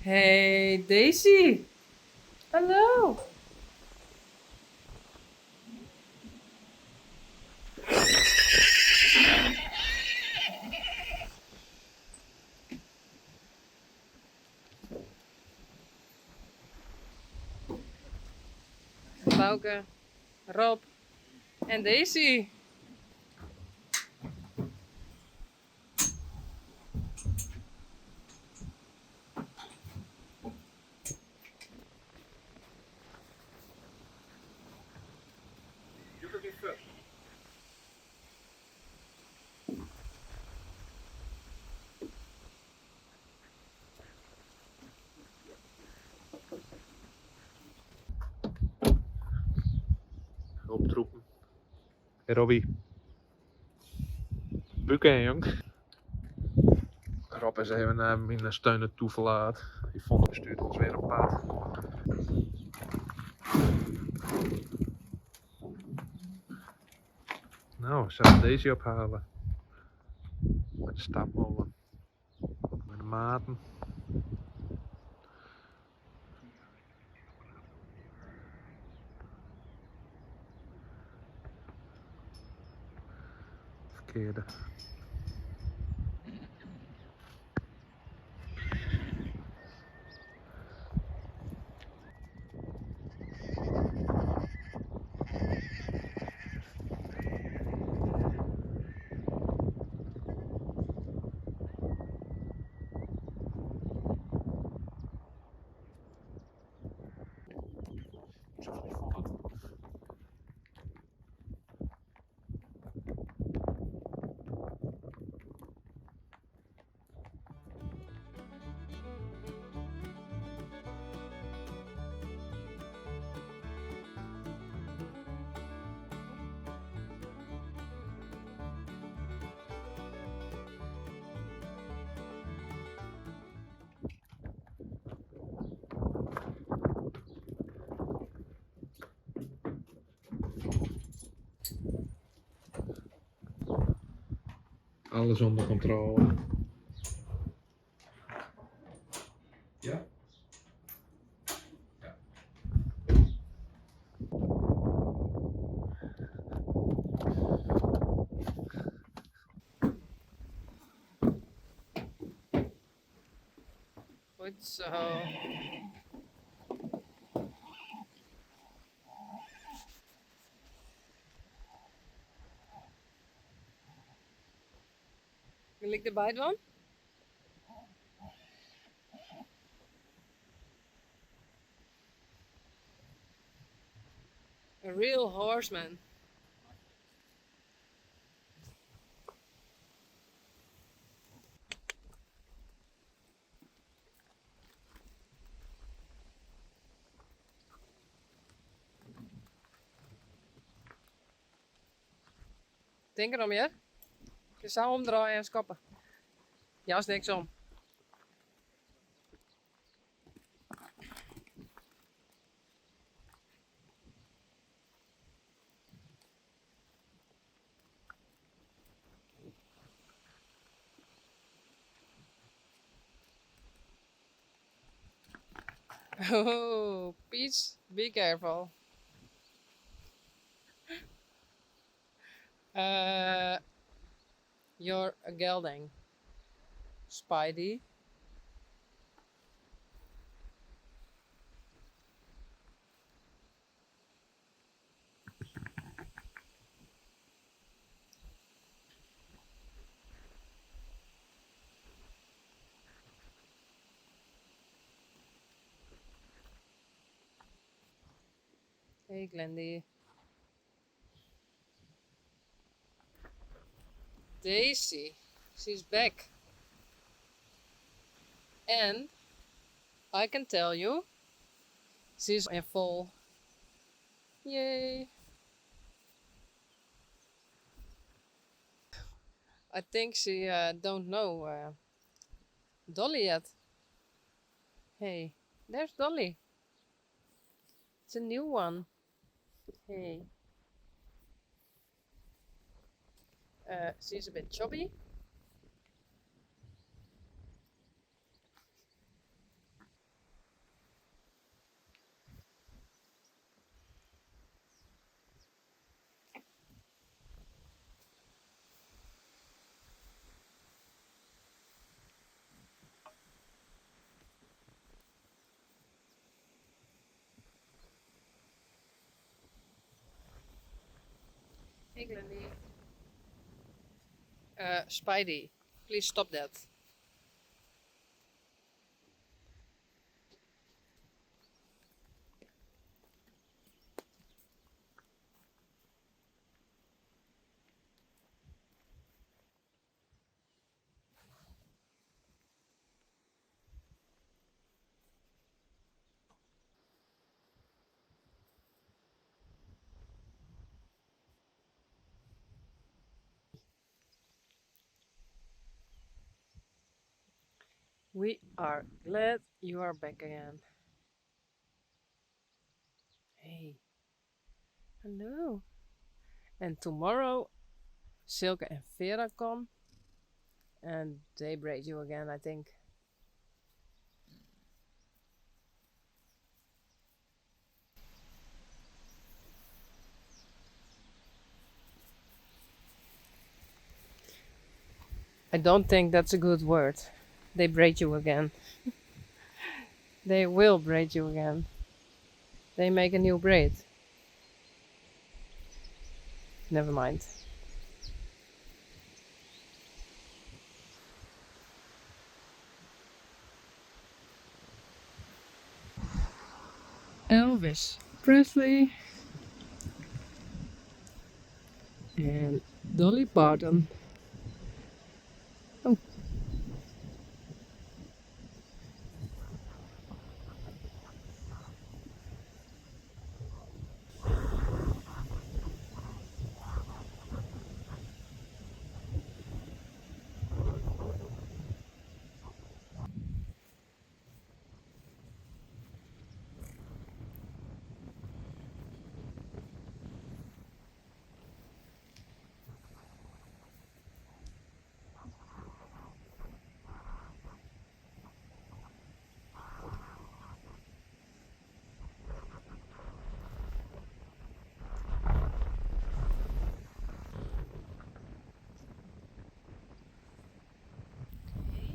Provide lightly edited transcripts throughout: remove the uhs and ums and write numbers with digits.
Hey, Daisy. Hallo. Bouke, Rob en Daisy. Optroepen. Hey Robbie. Bukken, jong. Rob is even naar mijn steun toeverlaat. Die vond stuurt ons weer op pad. Nou, zullen we deze ophalen? Met de stapmolen. Met de maten. Verkeerde. Alles onder controle. Ja? Ja. Goed zo. Wil ik erbij doen? A real horseman. Denk erom, ja? Je zou omdraaien en skappen. Ja, is niks om. Oh, Peach, be careful. You're a gelding. Spidey. Hey, Glendy. Daisy. She's back. And I can tell you, she's in full. Yay. I think she don't know Dolly yet. Hey, there's Dolly. It's a new one. Hey. She's a bit chubby. Hey, Glendy. Spidey, please stop that. We are glad you are back again. Hey, hello. And tomorrow, Silke and Vera come, and they braid you again, I think. I don't think that's a good word. They braid you again. They will braid you again. They make a new braid. Never mind. Elvis Presley and Dolly Parton. Oh,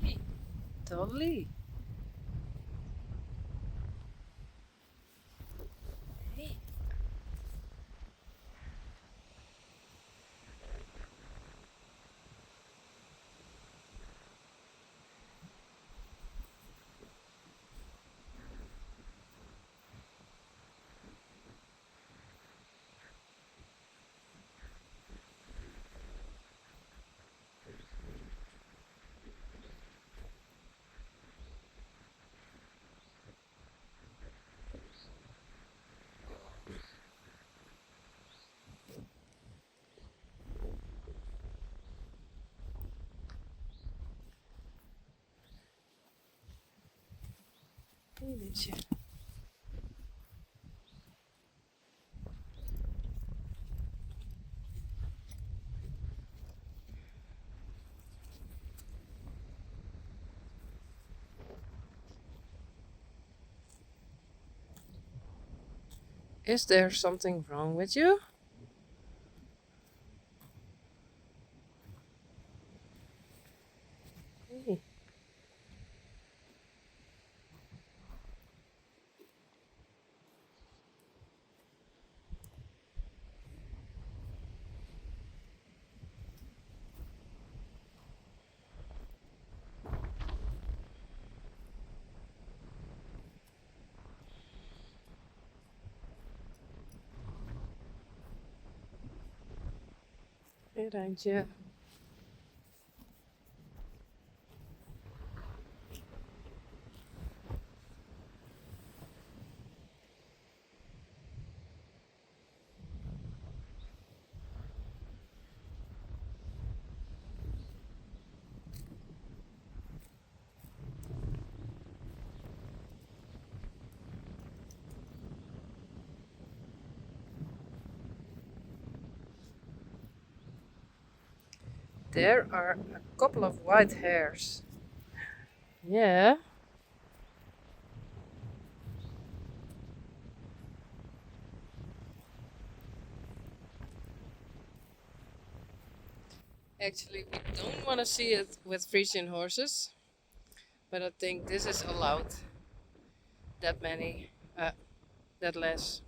hey, Dolly. Hey. Hey, liefje. Is there something wrong with you? Hey. Hey, Rijntje. There are a couple of white hairs. Yeah. Actually, we don't want to see it with Frisian horses, but I think this is allowed. That many, that less.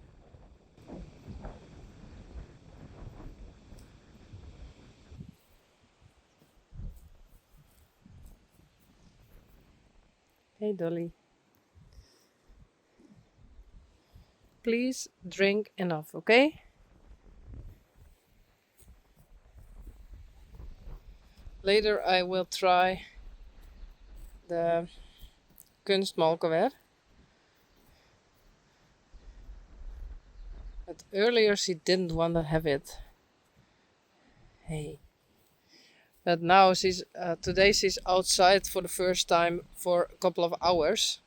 Hey Dolly. Please drink enough, okay? Later I will try the kunstmalkerware. But earlier she didn't want to have it. Hey. But now today she's outside for the first time for a couple of hours.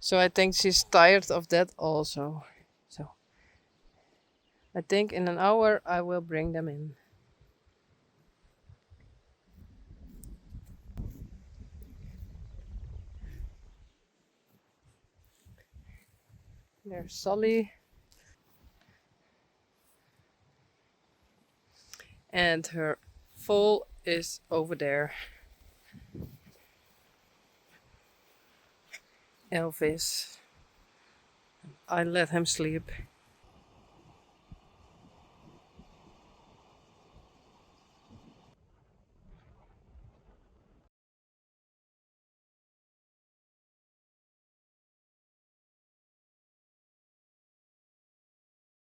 So I think she's tired of that also. So I think in an hour I will bring them in. There's Sully. And her foal is over there. Elvis. I let him sleep.